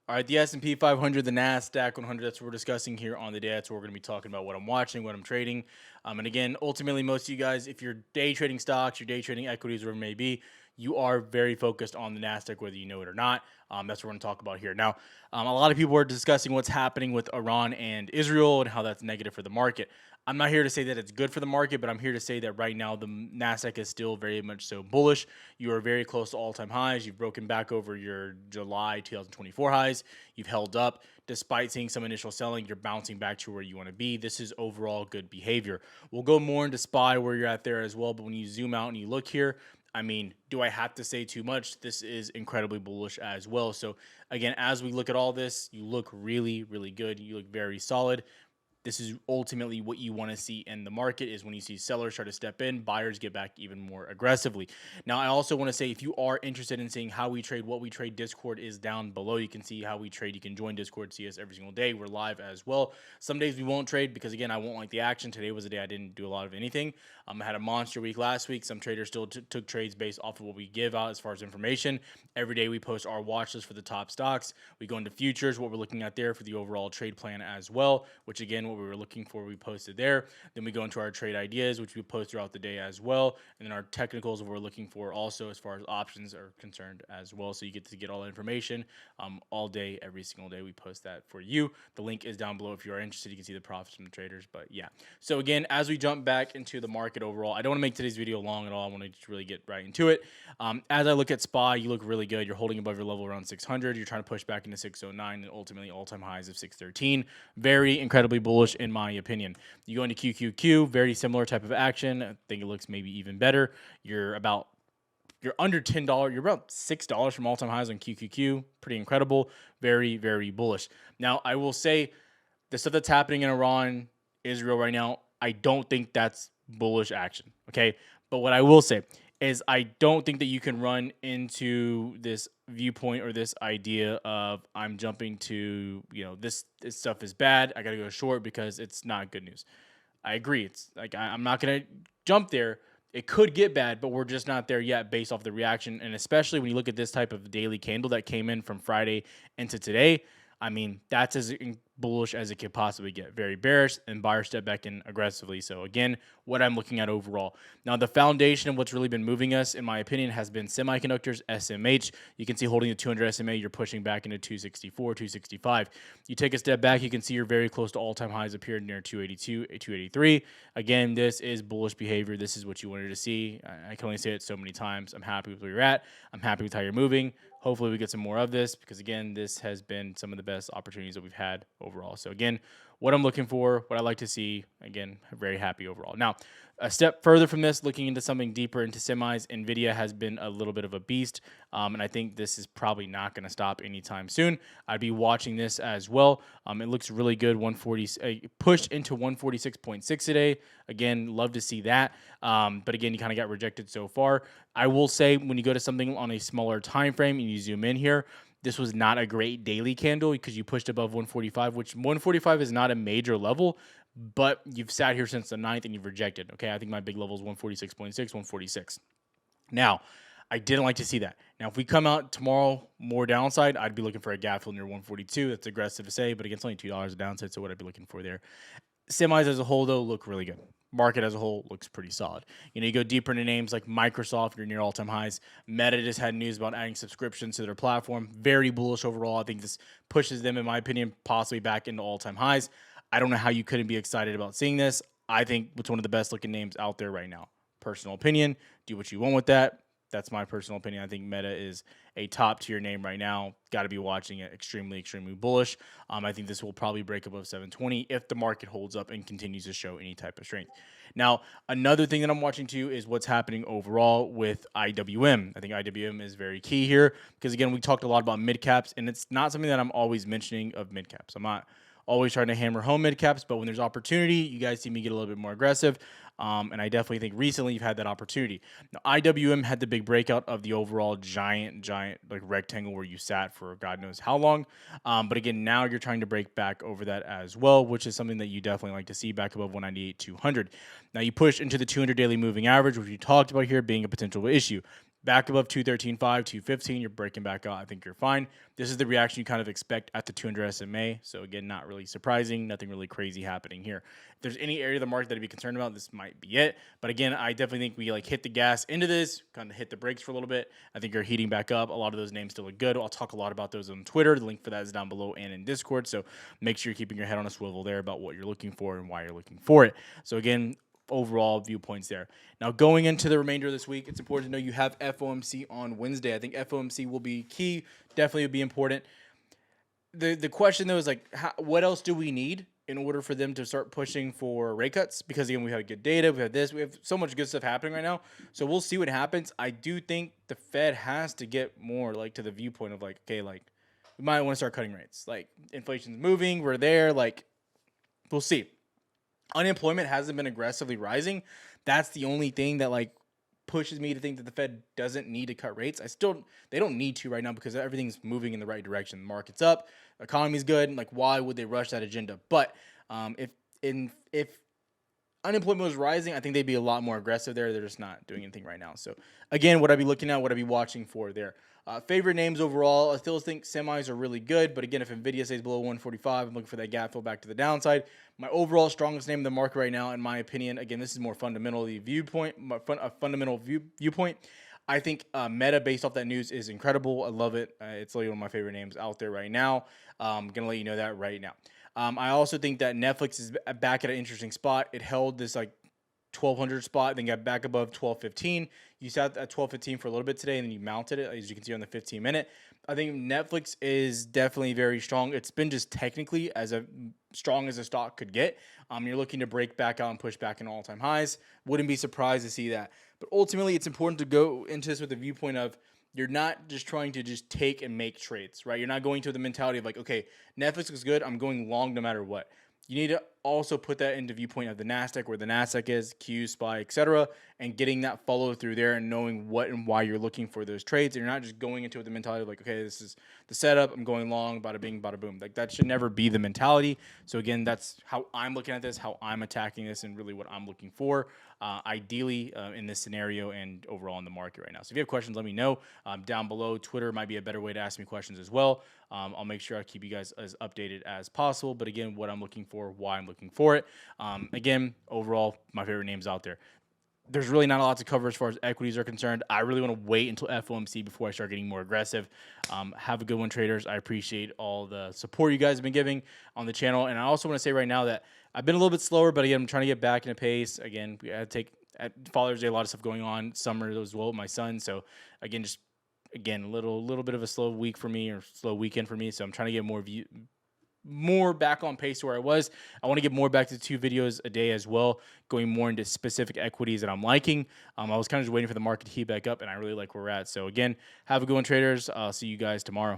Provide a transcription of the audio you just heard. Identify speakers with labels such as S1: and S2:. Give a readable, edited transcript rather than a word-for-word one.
S1: All right, the S&P 500, the Nasdaq 100, that's what we're discussing here on the day. That's what we're going to be talking about, what I'm watching, what I'm trading. And again, ultimately, most of you guys, if you're day trading stocks, you're day trading equities, whatever it may be, you are very focused on the Nasdaq, whether you know it or not. That's what we're going to talk about here. Now, a lot of people are discussing what's happening with Iran and Israel and how that's negative for the market. I'm not here to say that it's good for the market, but I'm here to say that right now the Nasdaq is still very much so bullish. You are very close to all-time highs. You've broken back over your July 2024 highs. You've held up. Despite seeing some initial selling, you're bouncing back to where you want to be. This is overall good behavior. We'll go more into SPY where you're at there as well, but when you zoom out and you look here, I mean, do I have to say too much? This is incredibly bullish as well. So again, as we look at all this, you look really, really good. You look very solid. This is ultimately what you want to see in the market is when you see sellers try to step in, buyers get back even more aggressively. Now, I also want to say if you are interested in seeing how we trade, what we trade, Discord is down below. You can see how we trade. You can join Discord, see us every single day. We're live as well. Some days we won't trade because, again, I won't like the action. Today was a day I didn't do a lot of anything. I had a monster week last week. Some traders still took trades based off of what we give out as far as information. Every day we post our watch list for the top stocks. We go into futures, what we're looking at there for the overall trade plan as well, which, again, what we were looking for, we posted there. Then we go into our trade ideas, which we post throughout the day as well. And then our technicals, what we're looking for also as far as options are concerned as well. So you get to get all the information all day, every single day. We post that for you. The link is down below if you are interested. You can see the profits from the traders. But yeah. So again, as we jump back into the market overall, I don't want to make today's video long at all. I want to just really get right into it. As I look at SPY, you look really good. You're holding above your level around 600. You're trying to push back into 609 and ultimately all-time highs of 613. Very incredibly bullish in my opinion. You go into QQQ, very similar type of action. I think it looks maybe even better. You're under $10. You're about $6 from all-time highs on QQQ. Pretty incredible. Very, very bullish. Now, I will say the stuff that's happening in Iran, Israel right now, I don't think that's bullish action. Okay. But what I will say is I don't think that you can run into this viewpoint or this idea of I'm jumping to, this stuff is bad. I got to go short because it's not good news. I agree. It's like I'm not going to jump there. It could get bad, but we're just not there yet based off the reaction. And especially when you look at this type of daily candle that came in from Friday into today, I mean, that's as bullish as it could possibly get. Very bearish, and buyers step back in aggressively. So again, what I'm looking at overall. Now, the foundation of what's really been moving us, in my opinion, has been semiconductors, SMH. You can see holding the 200 SMA, you're pushing back into 264, 265. You take a step back, you can see you're very close to all-time highs up here near 282, 283. Again, this is bullish behavior. This is what you wanted to see. I can only say it so many times. I'm happy with where you're at. I'm happy with how you're moving. Hopefully we get some more of this because, again, this has been some of the best opportunities that we've had overall. So, again, what I'm looking for, what I like to see, again, very happy overall. Now, a step further from this, looking into something deeper into semis, NVIDIA has been a little bit of a beast, and I think this is probably not going to stop anytime soon. I'd be watching this as well. It looks really good, 140, pushed into 146.6 today. Again, love to see that, but again, you kind of got rejected so far. I will say when you go to something on a smaller time frame and you zoom in here, this was not a great daily candle because you pushed above 145, which 145 is not a major level, but you've sat here since the 9th and you've rejected. Okay, I think my big level is 146.6, 146. Now, I didn't like to see that. Now, if we come out tomorrow more downside, I'd be looking for a gap fill near 142. That's aggressive to say, but again, it's only $2 a downside, so what I'd be looking for there. Semis as a whole, though, look really good. Market as a whole looks pretty solid. You go deeper into names like Microsoft, you're near all-time highs. Meta just had news about adding subscriptions to their platform. Very bullish overall. I think this pushes them, in my opinion, possibly back into all-time highs. I don't know how you couldn't be excited about seeing this. I think it's one of the best-looking names out there right now. Personal opinion. Do what you want with that. That's my personal opinion. I think Meta is a top-tier name right now. Got to be watching it. Extremely, extremely bullish. I think this will probably break above 720 if the market holds up and continues to show any type of strength. Now, another thing that I'm watching too is what's happening overall with IWM. I think IWM is very key here because, again, we talked a lot about mid-caps, and it's not something that I'm always mentioning of mid-caps. I'm not always trying to hammer home mid-caps, but when there's opportunity, you guys see me get a little bit more aggressive. And I definitely think recently you've had that opportunity. Now, IWM had the big breakout of the overall giant like rectangle where you sat for God knows how long. But again, now you're trying to break back over that as well, which is something that you definitely like to see back above 198, 200. Now you push into the 200 daily moving average, which we talked about here being a potential issue. Back above 213.5, 215, you're breaking back out. I think you're fine. This is the reaction you kind of expect at the 200 SMA. So again, not really surprising. Nothing really crazy happening here. If there's any area of the market that I'd be concerned about, this might be it. But again, I definitely think we like hit the gas into this, kind of hit the brakes for a little bit. I think you're heating back up. A lot of those names still look good. I'll talk a lot about those on Twitter. The link for that is down below and in Discord. So make sure you're keeping your head on a swivel there about what you're looking for and why you're looking for it. So again, overall viewpoints there. Now, going into the remainder of this week, it's important to know you have FOMC on Wednesday. I think FOMC will be key, definitely will be important. The question, though, is like, what else do we need in order for them to start pushing for rate cuts? Because, again, we have good data. We have this. We have so much good stuff happening right now. So we'll see what happens. I do think the Fed has to get more, like, to the viewpoint of, like, okay, like, we might want to start cutting rates. Like, inflation's moving. We're there. Like, we'll see. Unemployment hasn't been aggressively rising. That's the only thing that like pushes me to think that the Fed doesn't need to cut rates. They don't need to right now because everything's moving in the right direction. The market's up, the economy's good. And like, why would they rush that agenda? But if unemployment was rising, I think they'd be a lot more aggressive there. They're just not doing anything right now. So again, what I'd be looking at, what I'd be watching for there. Favorite names overall, I still think semis are really good. But again, if NVIDIA stays below 145, I'm looking for that gap fill back to the downside. My overall strongest name in the market right now, in my opinion, again, this is more fundamentally viewpoint, a fundamental viewpoint. I think Meta, based off that news, is incredible. I love it. It's literally one of my favorite names out there right now. I'm going to let you know that right now. I also think that Netflix is back at an interesting spot. It held this like 1200 spot, then got back above 1215. You sat at 1215 for a little bit today, and then you mounted it, as you can see on the 15-minute. I think Netflix is definitely very strong. It's been just technically as strong as a stock could get. You're looking to break back out and push back in all-time highs. Wouldn't be surprised to see that. But ultimately, it's important to go into this with the viewpoint of you're not just trying to just take and make trades, right? You're not going to the mentality of like, okay, Netflix is good. I'm going long no matter what. You need to also put that into viewpoint of the NASDAQ, where the NASDAQ is, Q, SPY, etc., and getting that follow through there and knowing what and why you're looking for those trades. And you're not just going into it with the mentality of like, okay, this is the setup. I'm going long, bada bing, bada boom. Like that should never be the mentality. So again, that's how I'm looking at this, how I'm attacking this, and really what I'm looking for, ideally in this scenario and overall in the market right now. So if you have questions, let me know down below. Twitter might be a better way to ask me questions as well. I'll make sure I keep you guys as updated as possible. But again, what I'm looking for, why I'm looking for it. Again, overall, my favorite names out there. There's really not a lot to cover as far as equities are concerned. I really want to wait until FOMC before I start getting more aggressive. Have a good one, traders. I appreciate all the support you guys have been giving on the channel. And I also want to say right now that I've been a little bit slower, but again, I'm trying to get back in a pace. Again, we had to take at Father's Day, a lot of stuff going on. Summer as well with my son. So again, a little bit of a slow week for me, or slow weekend for me. So I'm trying to get more back on pace to where I was. I want to get more back to 2 videos a day as well, going more into specific equities that I'm liking. I was kind of just waiting for the market to heat back up, and I really like where we're at. So again, have a good one, traders. I'll see you guys tomorrow.